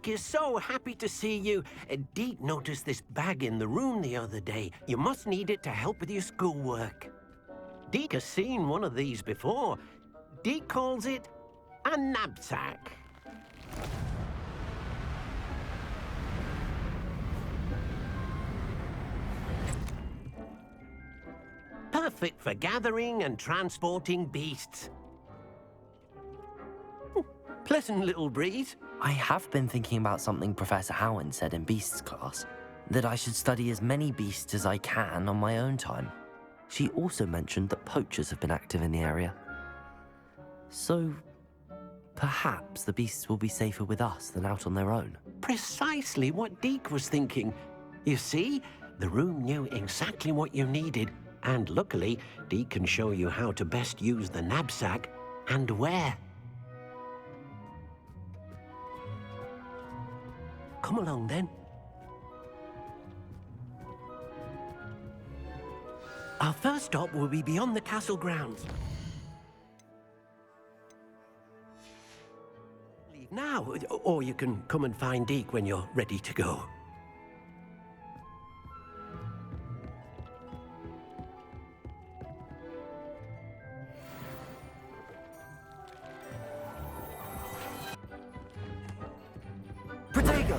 Deke is so happy to see you. Deke noticed this bag in the room the other day. You must need it to help with your schoolwork. Deke has seen one of these before. Deke calls it a knapsack. Perfect for gathering and transporting beasts. Pleasant little breeze. I have been thinking about something Professor Howard said in Beasts class, that I should study as many beasts as I can on my own time. She also mentioned that poachers have been active in the area. So, perhaps the beasts will be safer with us than out on their own. Precisely what Deke was thinking. You see, the room knew exactly what you needed, and luckily, Deke can show you how to best use the knapsack and where. Come along, then. Our first stop will be beyond the castle grounds. Leave now, or you can come and find Deke when you're ready to go. Protego!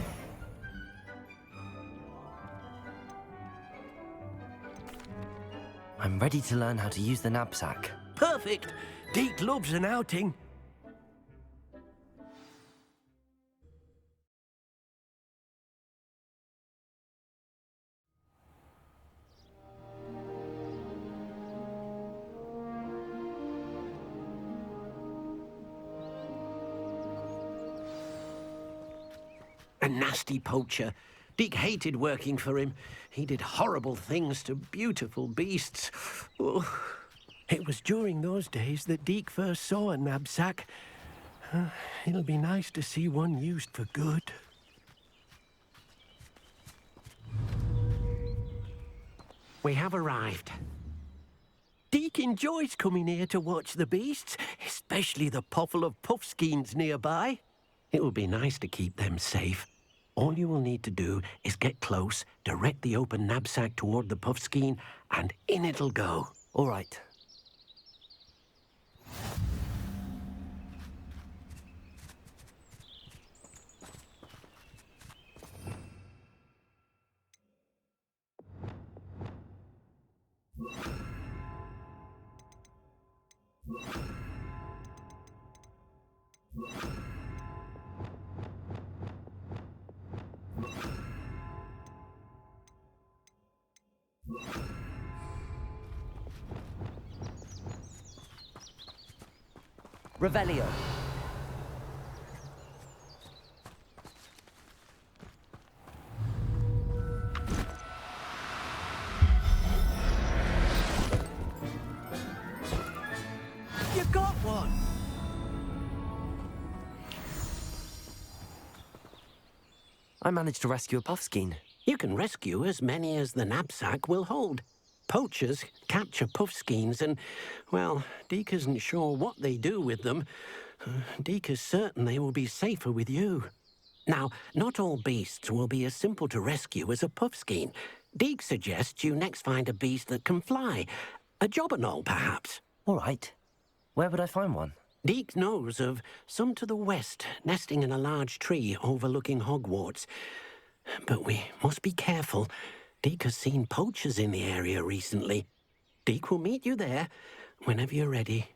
I'm ready to learn how to use the knapsack. Perfect! Deke loves an outing. A nasty poacher. Deke hated working for him. He did horrible things to beautiful beasts. Oh. It was during those days that Deke first saw a knapsack. It'll be nice to see one used for good. We have arrived. Deke enjoys coming here to watch the beasts, especially the potful of puffskeins nearby. It will be nice to keep them safe. All you will need to do is get close, direct the open knapsack toward the puffskein, and in it'll go. All right. Revelio. You got one! I managed to rescue a puffskein. You can rescue as many as the knapsack will hold. Poachers capture puffskeins and, well, Deke isn't sure what they do with them. Deke is certain they will be safer with you. Now, not all beasts will be as simple to rescue as a puffskein. Deke suggests you next find a beast that can fly. A jobberknoll, perhaps. All right. Where would I find one? Deke knows of some to the west, nesting in a large tree overlooking Hogwarts. But we must be careful. Deke has seen poachers in the area recently. Deke will meet you there whenever you're ready.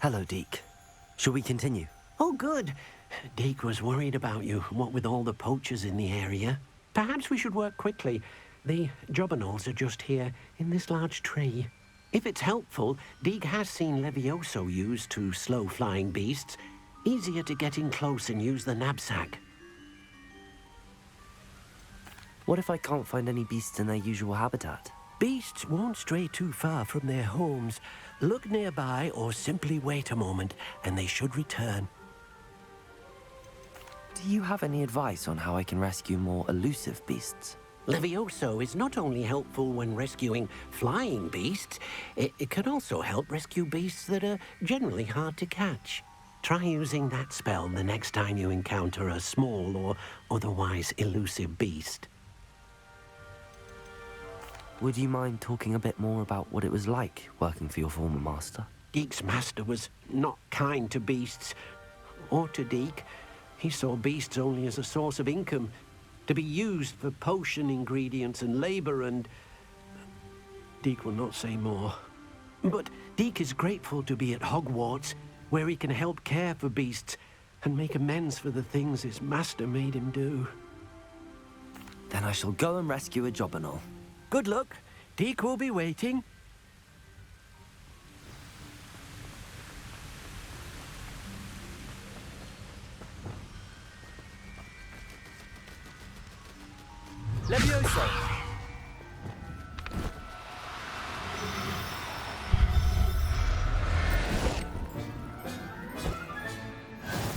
Hello, Deke. Shall we continue? Oh, good. Deke was worried about you, what with all the poachers in the area. Perhaps we should work quickly. The jobberknolls are just here, in this large tree. If it's helpful, Deke has seen Levioso used to slow flying beasts. Easier to get in close and use the knapsack. What if I can't find any beasts in their usual habitat? Beasts won't stray too far from their homes. Look nearby or simply wait a moment, and they should return. Do you have any advice on how I can rescue more elusive beasts? Levioso is not only helpful when rescuing flying beasts, it can also help rescue beasts that are generally hard to catch. Try using that spell the next time you encounter a small or otherwise elusive beast. Would you mind talking a bit more about what it was like working for your former master? Deke's master was not kind to beasts, or to Deke. He saw beasts only as a source of income, to be used for potion ingredients and labor, and Deke will not say more. But Deke is grateful to be at Hogwarts, where he can help care for beasts and make amends for the things his master made him do. Then I shall go and rescue a jobberknoll. Good luck. Deke will be waiting. Levioso!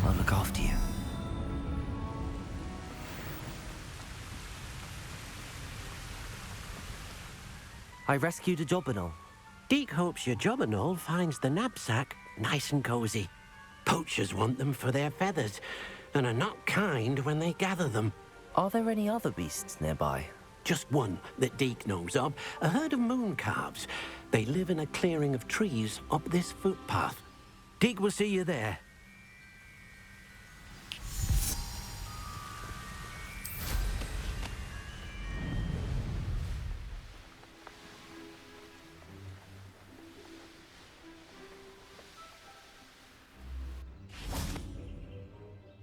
I'll look after you. I rescued a jobberknoll. Deke hopes your jobberknoll finds the knapsack nice and cozy. Poachers want them for their feathers, and are not kind when they gather them. Are there any other beasts nearby? Just one that Deke knows of, a herd of moon calves. They live in a clearing of trees up this footpath. Deke will see you there.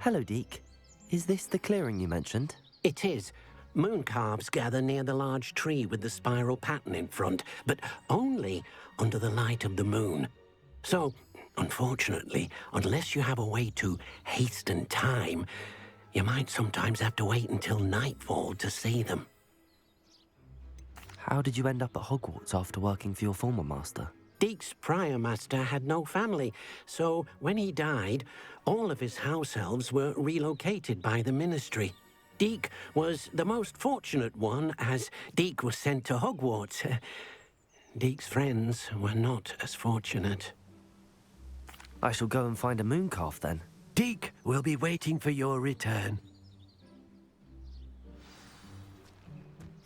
Hello, Deke. Is this the clearing you mentioned? It is. Moon calves gather near the large tree with the spiral pattern in front, but only under the light of the moon. So, unfortunately, unless you have a way to hasten time, you might sometimes have to wait until nightfall to see them. How did you end up at Hogwarts after working for your former master? Deke's prior master had no family, so when he died, all of his house elves were relocated by the ministry. Deke was the most fortunate one, as Deke was sent to Hogwarts. Deke's friends were not as fortunate. I shall go and find a moon calf then. Deke will be waiting for your return.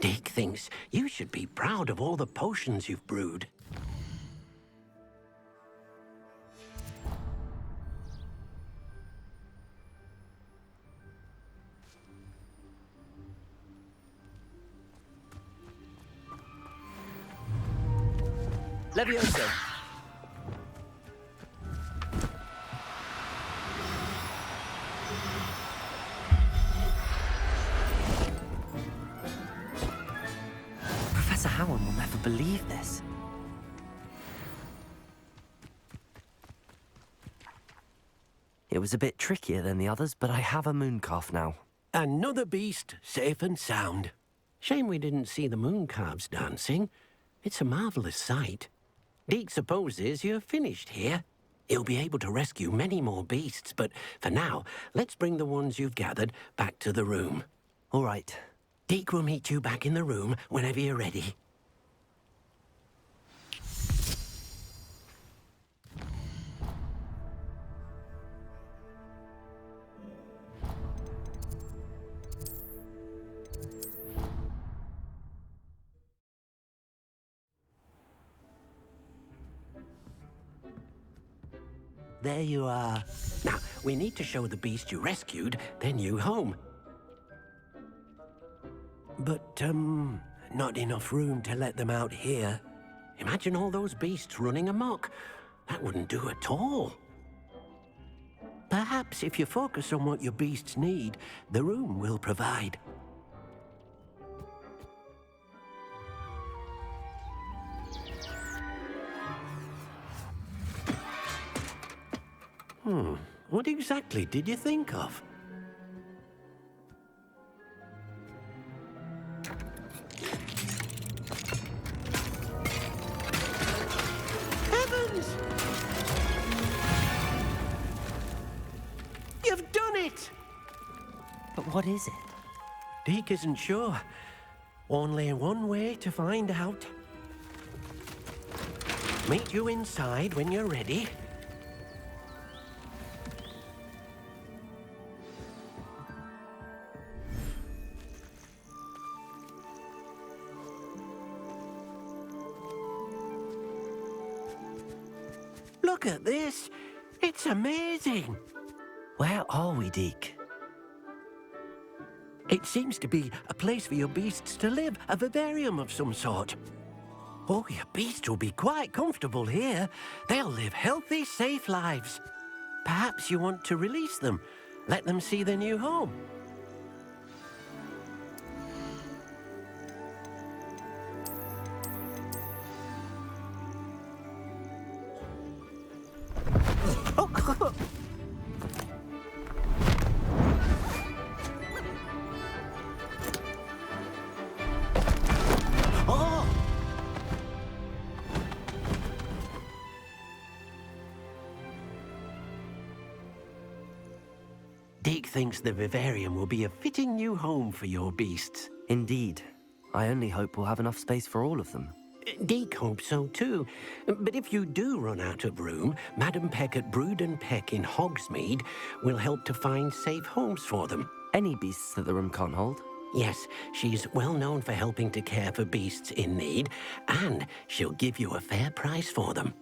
Deke thinks you should be proud of all the potions you've brewed. Levioso! Professor Howard will never believe this. It was a bit trickier than the others, but I have a moon calf now. Another beast, safe and sound. Shame we didn't see the moon calves dancing. It's a marvelous sight. Deke supposes you're finished here. He'll be able to rescue many more beasts, but for now, let's bring the ones you've gathered back to the room. All right. Deke will meet you back in the room whenever you're ready. There you are. Now, we need to show the beast you rescued their new home. But, not enough room to let them out here. Imagine all those beasts running amok. That wouldn't do at all. Perhaps if you focus on what your beasts need, the room will provide. What exactly did you think of? Heavens! You've done it! But what is it? Deke isn't sure. Only one way to find out. Meet you inside when you're ready. Look at this. It's amazing. Where are we, Deke? It seems to be a place for your beasts to live, a vivarium of some sort. Oh, your beasts will be quite comfortable here. They'll live healthy, safe lives. Perhaps you want to release them, let them see their new home. Deke thinks the vivarium will be a fitting new home for your beasts. Indeed. I only hope we'll have enough space for all of them. Deke hopes so too. But if you do run out of room, Madam Peck at Brood and Peck in Hogsmeade will help to find safe homes for them. Any beasts that the room can't hold? Yes, she's well known for helping to care for beasts in need, and she'll give you a fair price for them.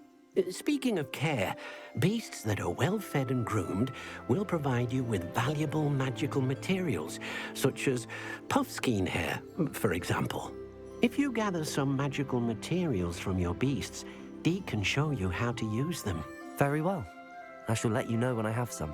Speaking of care, beasts that are well fed and groomed will provide you with valuable magical materials, such as puffskein hair, for example. If you gather some magical materials from your beasts, Deke can show you how to use them. Very well. I shall let you know when I have some.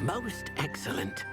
Most excellent.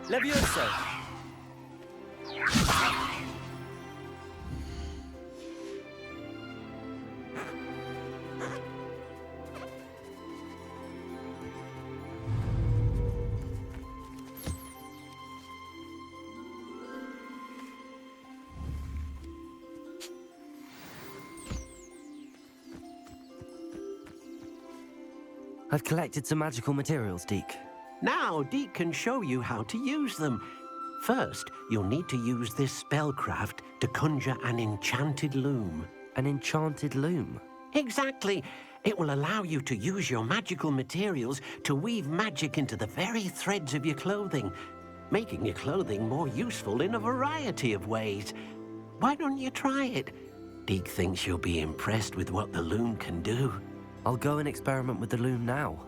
Levioso! I've collected some magical materials, Deke. Now, Deke can show you how to use them. First, you'll need to use this spellcraft to conjure an enchanted loom. An enchanted loom? Exactly. It will allow you to use your magical materials to weave magic into the very threads of your clothing, making your clothing more useful in a variety of ways. Why don't you try it? Deke thinks you'll be impressed with what the loom can do. I'll go and experiment with the loom now.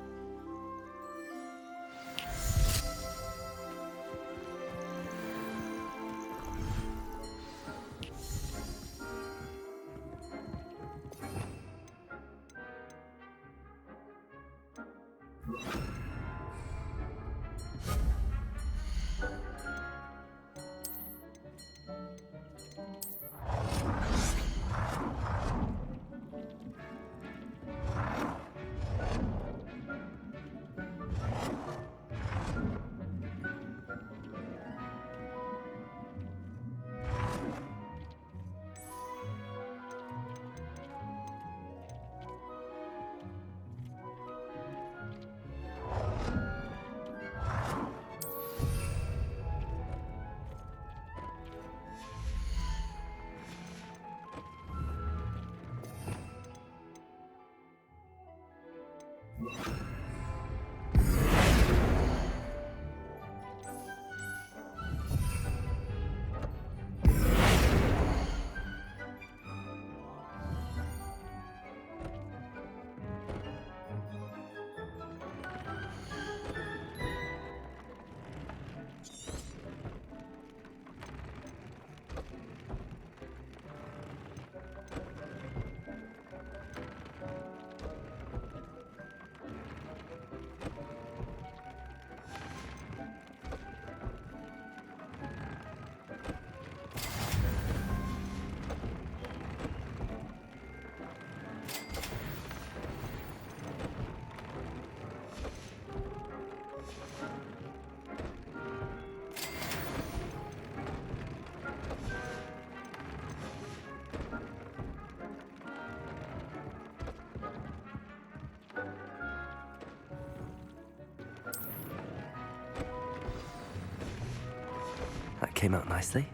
That came out nicely.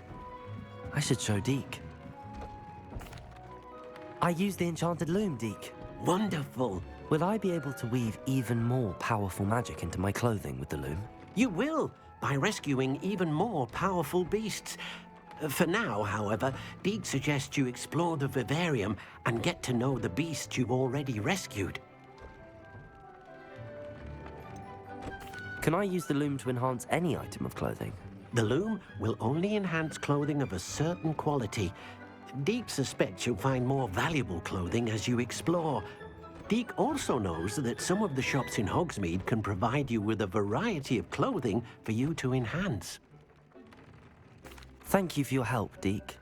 I should show Deke. I used the enchanted loom, Deke. Wonderful. Will I be able to weave even more powerful magic into my clothing with the loom? You will, by rescuing even more powerful beasts. For now, however, Deke suggests you explore the vivarium and get to know the beasts you've already rescued. Can I use the loom to enhance any item of clothing? The loom will only enhance clothing of a certain quality. Deke suspects you'll find more valuable clothing as you explore. Deke also knows that some of the shops in Hogsmeade can provide you with a variety of clothing for you to enhance. Thank you for your help, Deke.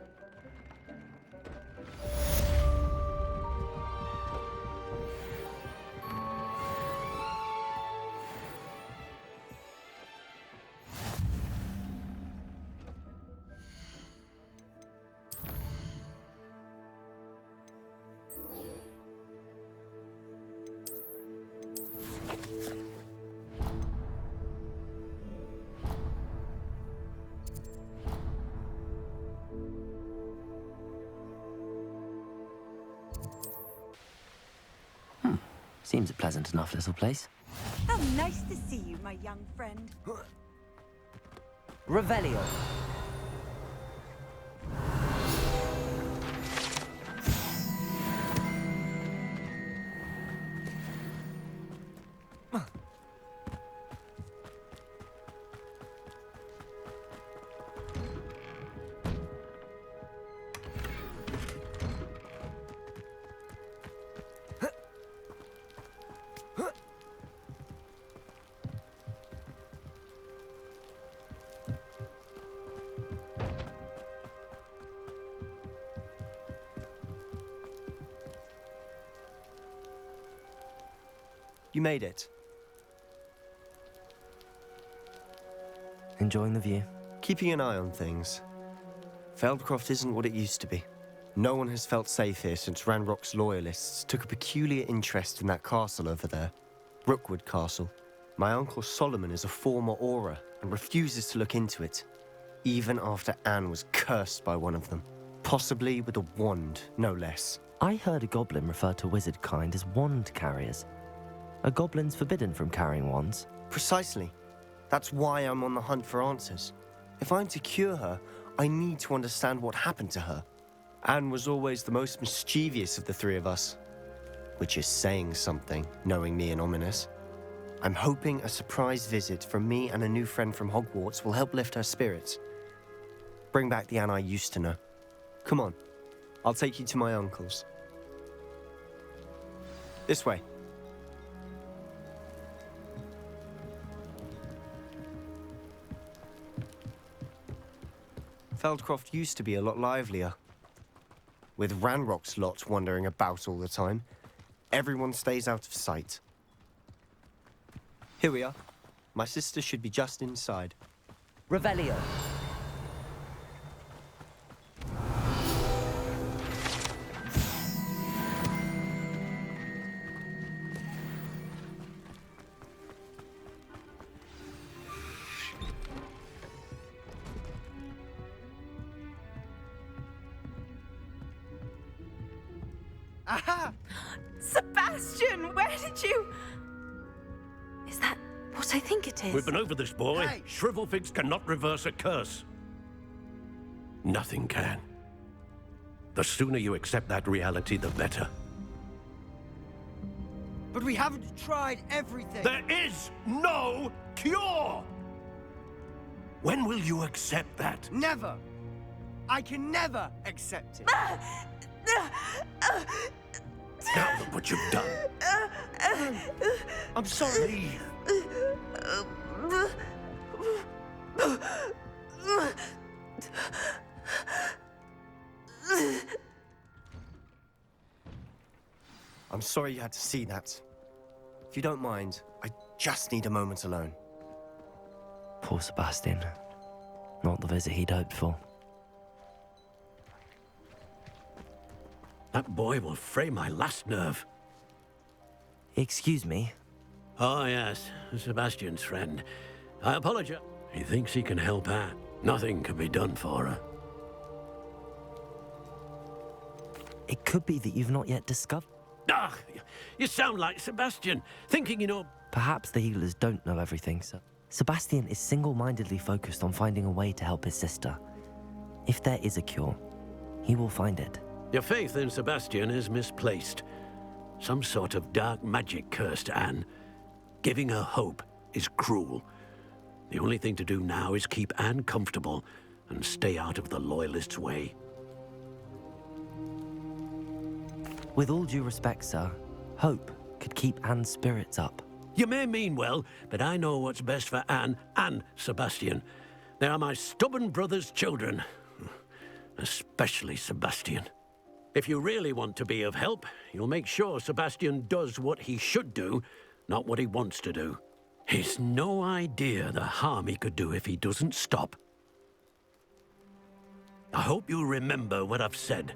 Seems a pleasant enough little place. How nice to see you, my young friend. Revelio. You made it. Enjoying the view? Keeping an eye on things. Feldcroft isn't what it used to be. No one has felt safe here since Ranrock's loyalists took a peculiar interest in that castle over there. Rookwood Castle. My uncle Solomon is a former Auror and refuses to look into it, even after Anne was cursed by one of them. Possibly with a wand, no less. I heard a goblin refer to wizard kind as wand carriers. Are goblins forbidden from carrying wands? Precisely. That's why I'm on the hunt for answers. If I'm to cure her, I need to understand what happened to her. Anne was always the most mischievous of the three of us. Which is saying something, knowing me and Ominous. I'm hoping a surprise visit from me and a new friend from Hogwarts will help lift her spirits. Bring back the Anne I used to know. Come on, I'll take you to my uncle's. This way. Feldcroft used to be a lot livelier. With Ranrock's lot wandering about all the time, everyone stays out of sight. Here we are. My sister should be just inside. Revelio. Aha! Sebastian, where did you... Is that what I think it is? We've been over this, boy. Hey! Shrivelfigs cannot reverse a curse. Nothing can. The sooner you accept that reality, the better. But we haven't tried everything. There is no cure! When will you accept that? Never. I can never accept it. Now look what you've done. I'm sorry. I'm sorry you had to see that. If you don't mind, I just need a moment alone. Poor Sebastian. Not the visit he'd hoped for. That boy will fray my last nerve. Excuse me. Oh, yes, Sebastian's friend. I apologize. He thinks he can help Anne. Nothing can be done for her. It could be that you've not yet discovered. Ah, you sound like Sebastian, thinking you know... Perhaps the healers don't know everything, so... Sebastian is single-mindedly focused on finding a way to help his sister. If there is a cure, he will find it. Your faith in Sebastian is misplaced. Some sort of dark magic cursed Anne. Giving her hope is cruel. The only thing to do now is keep Anne comfortable and stay out of the Loyalists' way. With all due respect, sir, hope could keep Anne's spirits up. You may mean well, but I know what's best for Anne and Sebastian. They are my stubborn brother's children. Especially Sebastian. If you really want to be of help, you'll make sure Sebastian does what he should do, not what he wants to do. He's no idea the harm he could do if he doesn't stop. I hope you remember what I've said.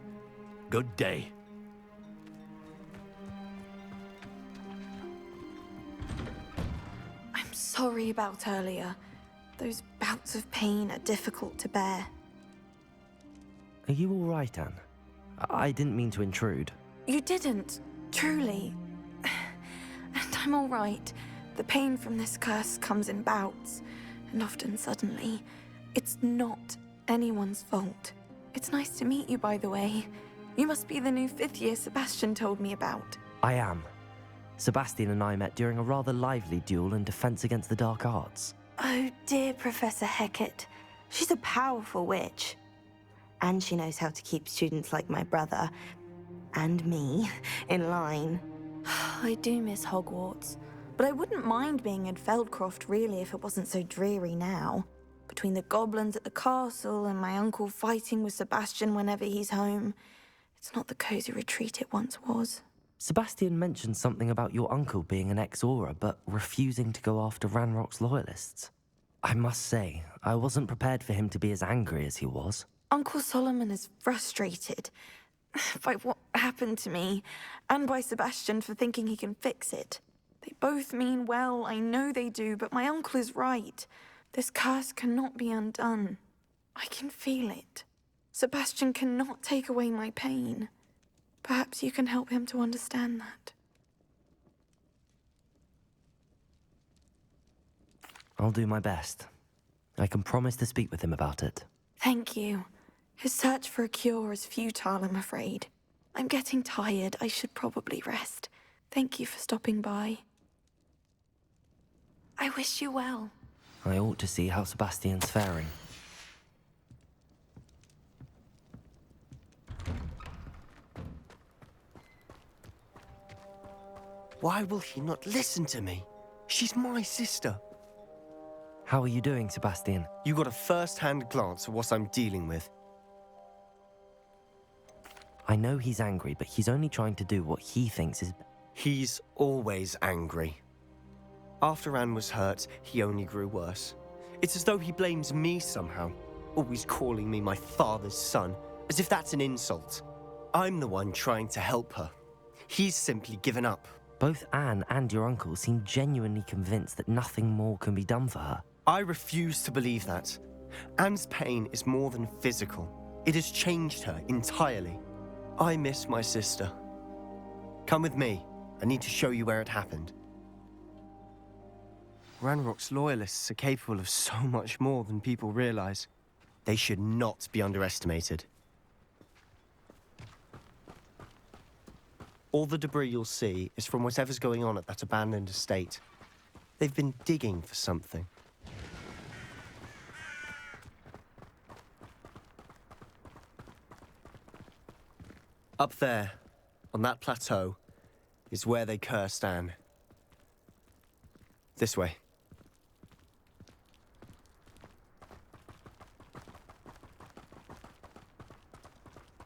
Good day. I'm sorry about earlier. Those bouts of pain are difficult to bear. Are you all right, Anne? I didn't mean to intrude. You didn't, truly. And I'm all right. The pain from this curse comes in bouts, and often suddenly. It's not anyone's fault. It's nice to meet you, by the way. You must be the new 5th year Sebastian told me about. I am. Sebastian and I met during a rather lively duel in defense against the dark arts. Oh dear, Professor Hecat. She's a powerful witch. And she knows how to keep students like my brother, and me, in line. I do miss Hogwarts, but I wouldn't mind being in Feldcroft really if it wasn't so dreary now. Between the goblins at the castle and my uncle fighting with Sebastian whenever he's home, it's not the cozy retreat it once was. Sebastian mentioned something about your uncle being an ex-Auror, but refusing to go after Ranrock's loyalists. I must say, I wasn't prepared for him to be as angry as he was. Uncle Solomon is frustrated by what happened to me, and by Sebastian for thinking he can fix it. They both mean well, I know they do, but my uncle is right. This curse cannot be undone. I can feel it. Sebastian cannot take away my pain. Perhaps you can help him to understand that. I'll do my best. I can promise to speak with him about it. Thank you. His search for a cure is futile, I'm afraid. I'm getting tired. I should probably rest. Thank you for stopping by. I wish you well. I ought to see how Sebastian's faring. Why will he not listen to me? She's my sister. How are you doing, Sebastian? You got a first-hand glance at what I'm dealing with. I know he's angry, but he's only trying to do what he thinks is... He's always angry. After Anne was hurt, he only grew worse. It's as though he blames me somehow, always calling me my father's son, as if that's an insult. I'm the one trying to help her. He's simply given up. Both Anne and your uncle seem genuinely convinced that nothing more can be done for her. I refuse to believe that. Anne's pain is more than physical. It has changed her entirely. I miss my sister. Come with me. I need to show you where it happened. Ranrock's loyalists are capable of so much more than people realize. They should not be underestimated. All the debris you'll see is from whatever's going on at that abandoned estate. They've been digging for something. Up there, on that plateau, is where they cursed Anne. This way.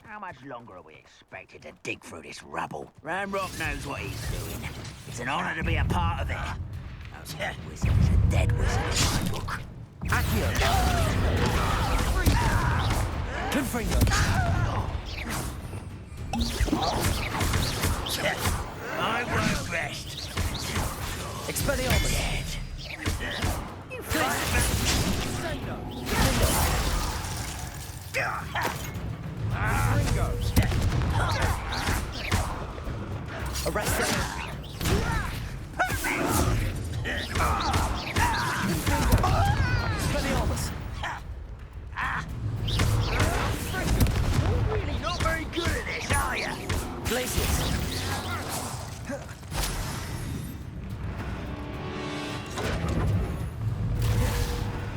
How much longer are we expected to dig through this rubble? Ranrock knows what he's doing. It's an honor to be a part of it. That wizard is a dead wizard in my book. Accio! Confringo! I won't rest. Expelliarmus! You Arrest him! Expelliarmus! You're really not very good at this, are you? Glacius!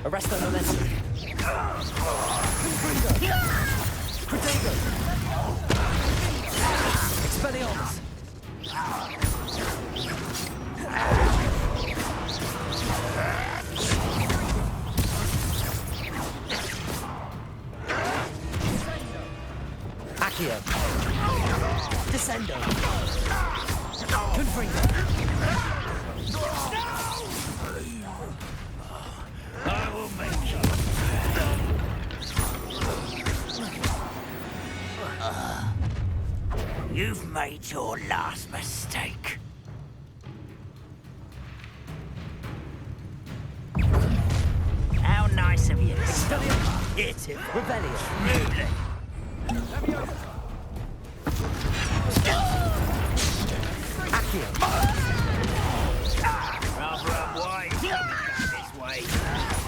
Arrest the momentum! Confringo! Protego! Expelliarmus! Accio! Descendo! Confringo! I will make you. You've made your last mistake. How nice of you to stop hit him. Rebellion! Rudely. Accio! Rather unwise this way.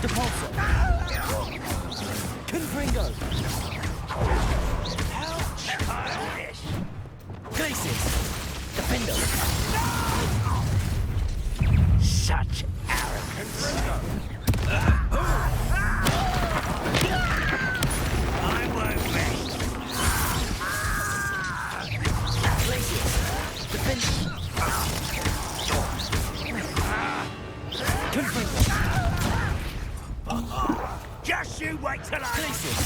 Depulso! Confringo! Childish. Glacius! Defendo! Such arrogance. I won't rest. Glacius! Defendo! Confringo! Just you wait till I... Glacius!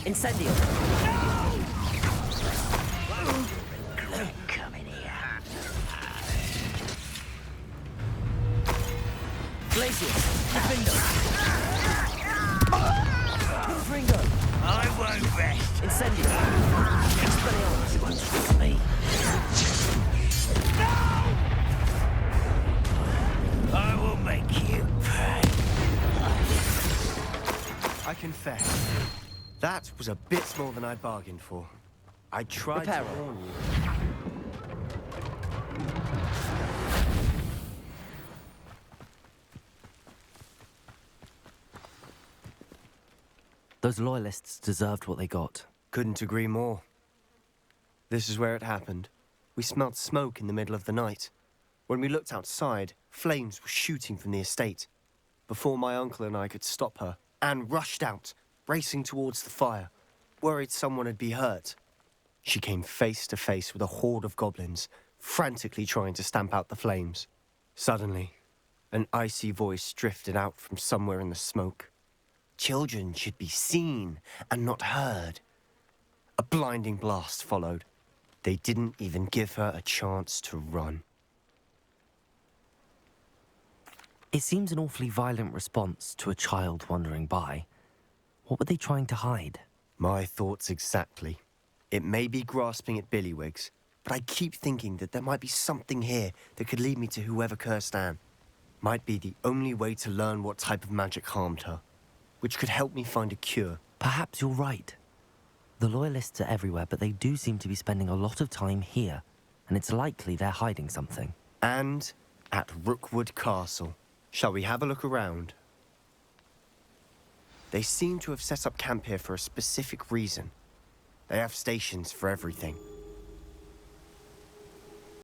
Incendio! Come in here. Glacius! Defendo! Confringo! I won't rest. Incendio! Expelliarmus! You won't trick me. That was a bit more than I bargained for. I tried to warn you. Those loyalists deserved what they got. Couldn't agree more. This is where it happened. We smelled smoke in the middle of the night. When we looked outside, flames were shooting from the estate. Before my uncle and I could stop her, Anne rushed out, racing towards the fire, worried someone had been hurt. She came face to face with a horde of goblins, frantically trying to stamp out the flames. Suddenly, an icy voice drifted out from somewhere in the smoke. Children should be seen and not heard. A blinding blast followed. They didn't even give her a chance to run. It seems an awfully violent response to a child wandering by. What were they trying to hide? My thoughts exactly. It may be grasping at Billywigs, but I keep thinking that there might be something here that could lead me to whoever cursed Anne. Might be the only way to learn what type of magic harmed her, which could help me find a cure. Perhaps you're right. The Loyalists are everywhere, but they do seem to be spending a lot of time here, and it's likely they're hiding something. And at Rookwood Castle. Shall we have a look around? They seem to have set up camp here for a specific reason. They have stations for everything.